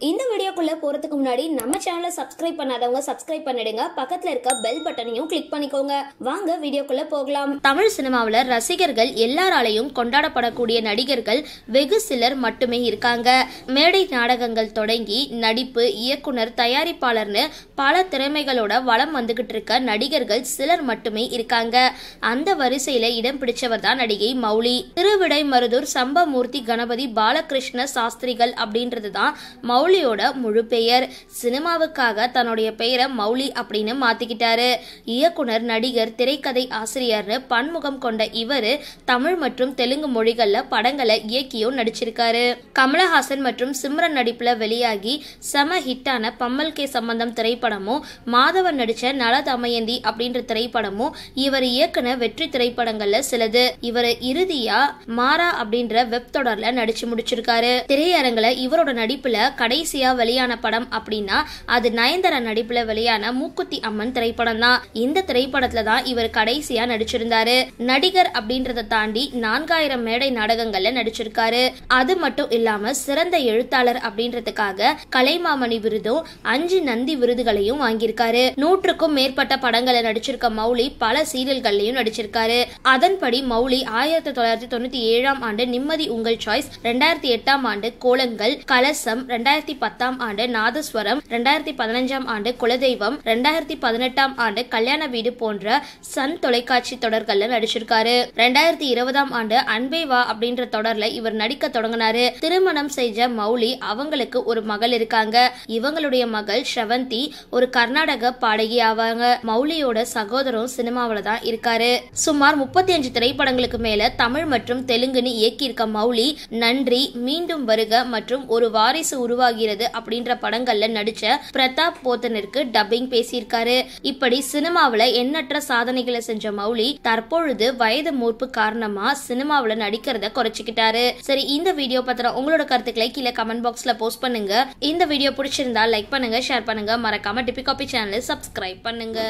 இந்த வீடியோக்குள்ள போறதுக்கு முன்னாடி நம்ம சேனலை சப்ஸ்கிரைப் பண்ணாதவங்க சப்ஸ்கிரைப் பண்ணிடுங்க, பக்கத்துல இருக்க பெல் பட்டனையும் கிளிக் பண்ணிக்கோங்க. வாங்க வீடியோக்குள்ள போகலாம். தமிழ் சினிமாவில் ரசிகர்கள் எல்லாராலையும் கொண்டாடப்படக்கூடிய நடிகர்கள் வெகு சிலர் மட்டுமே இருக்காங்க. மேடை நாடகங்கள் தொடங்கி நடிப்பு, இயக்குனர், தயாரிப்பாளர்னு பல திறமைகளோட வலம் வந்துகிட்டு இருக்க நடிகர்கள் சிலர் மட்டுமே இருக்காங்க. அந்த வரிசையில இடம் பிடிச்சவர் தான் நடிகை மௌலி. திருவிடைமருதூர் சம்பமூர்த்தி கணபதி பாலகிருஷ்ண சாஸ்திரிகள் அப்படின்றதுதான் மௌலியோட முழு பெயர். சினிமாவுக்காக தன்னுடைய பெயரை மௌலி அப்படின்னு மாத்திக்கிட்டாரு. இயக்குனர், நடிகர், திரைக்கதை ஆசிரியர்னு பன்முகம் கொண்ட இவரு தமிழ் மற்றும் தெலுங்கு மொழிகள்ல படங்களை இயக்கியும் நடிச்சிருக்காரு. கமலஹாசன் மற்றும் சிம்ரன் நடிப்புல வெளியாகி செம ஹிட்டான பம்மல் கே சம்பந்தம் திரைப்படமும், மாதவன் நடிச்ச நல தமயந்தி அப்படின்ற திரைப்படமும் இவர் இயக்குன வெற்றி திரைப்படங்கள்ல சிலது. இவர் இறுதியா மாறா அப்படின்ற வெப் தொடர்ல நடிச்சு முடிச்சிருக்காரு. திரையரங்குல இவரோட நடிப்புல கடைசியா வெளியான படம் அப்படின்னா அது நயன்தாரா நடிப்புல வெளியான மூக்குத்தி அம்மன் திரைப்படம் தான். இந்த திரைப்படத்துல தான் இவர் கடைசியா நடிச்சிருந்தாரு. நடிகர் அப்படின்றத தாண்டி 4000 மேடை நாடகங்கள்ல நடிச்சிருக்காரு. அது மட்டும் இல்லாம சிறந்த எழுத்தாளர் அப்படின்றதுக்காக கலைமாமணி விருதும் 5 நந்தி விருதுகளையும் வாங்கியிருக்காரு. 100க்கும் மேற்பட்ட படங்களை நடிச்சிருக்க மௌலி பல சீரியல்கள்லயும் நடிச்சிருக்காரு. அதன்படி மௌலி 1997ஆம் ஆண்டு நிம்மதி உங்கள் சாய்ஸ், 2008ஆம் ஆண்டு கோலங்கள், கலசம், 2010ஆம் ஆண்டு நாதஸ்வரம், 2015ஆம் ஆண்டு குலதெய்வம், 2018ஆம் ஆண்டு கல்யாண வீடு போன்ற சன் தொலைக்காட்சி தொடர்கள்ல நடிச்சிருக்காரு. 2020ஆம் ஆண்டு அன்பே வா அப்படின்ற தொடர்ல இவர் நடிக்க தொடங்கினாரு. திருமணம் செஞ்ச மௌலி அவங்களுக்கு ஒரு மகள் இருக்காங்க. இவங்களுடைய மகள் ஸ்ரவந்தி ஒரு கர்நாடக பாடகி ஆவாங்க. மௌலியோட சகோதரம் சினிமாவில தான் இருக்காரு. சுமார் 35 திரைப்படங்களுக்கு மேல தமிழ் மற்றும் தெலுங்குன்னு இயக்கி இருக்க மௌலி நன்றி, மீண்டும் வருக மற்றும் ஒரு வாரிசு உருவாகிறது அப்படின்ற படங்கள்ல நடிச்ச பிரதாப் போத்தனிற்கு டப்பிங் பேசியிருக்காரு. இப்படி சினிமாவில எண்ணற்ற சாதனைகளை செஞ்ச மௌலி தற்பொழுது வயது மூப்பு காரணமா சினிமாவில நடிக்கிறத குறைச்சிக்கிட்டாரு. சரி, இந்த வீடியோ பத்தின உங்களோட கருத்துக்களை கீழே கமெண்ட் பாக்ஸ்ல போஸ்ட் பண்ணுங்க. இந்த வீடியோ பிடிச்சிருந்தா லைக் பண்ணுங்க, ஷேர் பண்ணுங்க, மறக்காம டிபி காபி சேனலை சப்ஸ்கிரைப் பண்ணுங்க.